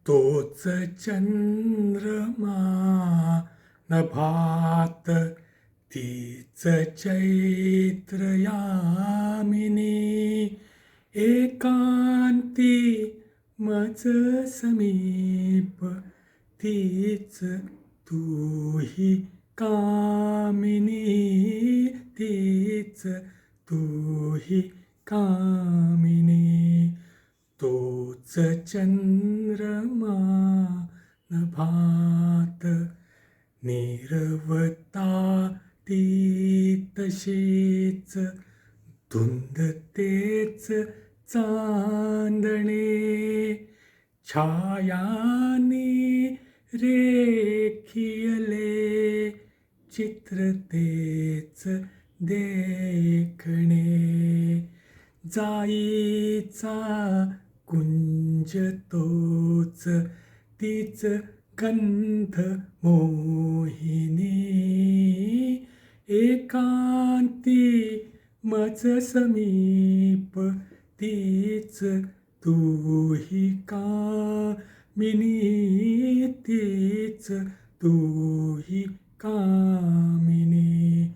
तोच चंद्रमा नभात, तीच चैत्र यामिनी, एकांती मज समीप, तीच तूही कामिनी, तीच तूही कामिनी. तोच चंद्रमा नभात, निरवता ती तशीच, धुंद तेच चांदणे, छायांनी रेखियले, चित्र तेच देखणे. जाईचा कुंज तोच, तीच गंध मोहिनी, एकांती मज समीप, तीच तूही कामिनी, तीच तूही कामिनी.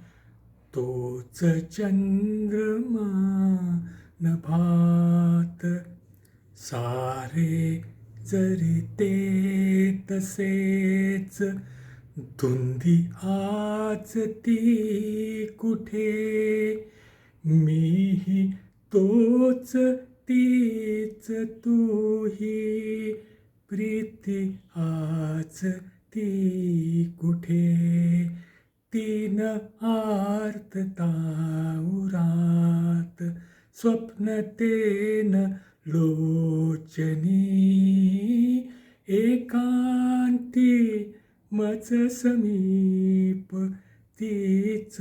तोच चंद्रमा नभात, सारे जरी ते तसेच, धुंदी आज ती कुठे, मीही तोच तीच तूही, प्रीती आज ती कुठे. तीन आर्तता उरात, स्वप्न तेन लोचनी, एकांती मज समीप, तीच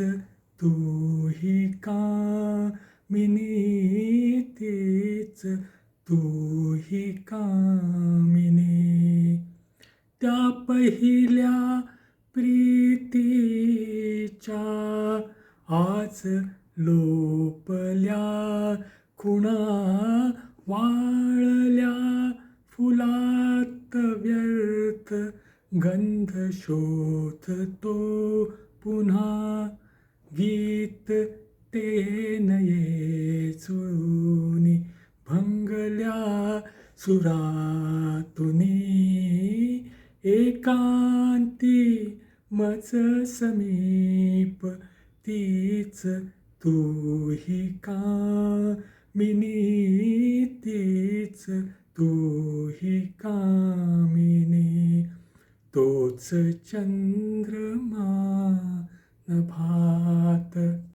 तूही कामिनी, तीच तूही कामिनी. त्या पहिल्या प्रीतीच्या आज लोपल्या खुणा, वाळल्या फुलात व्यर्थ गंध शोधतो पुन्हा, गीत ते नये जुळूनी, भंगल्या सुरातुनी, एकांती मज समीप, तीच तूही कामिनी, तीच तूही कामिनी. तोच चंद्रमा नभा.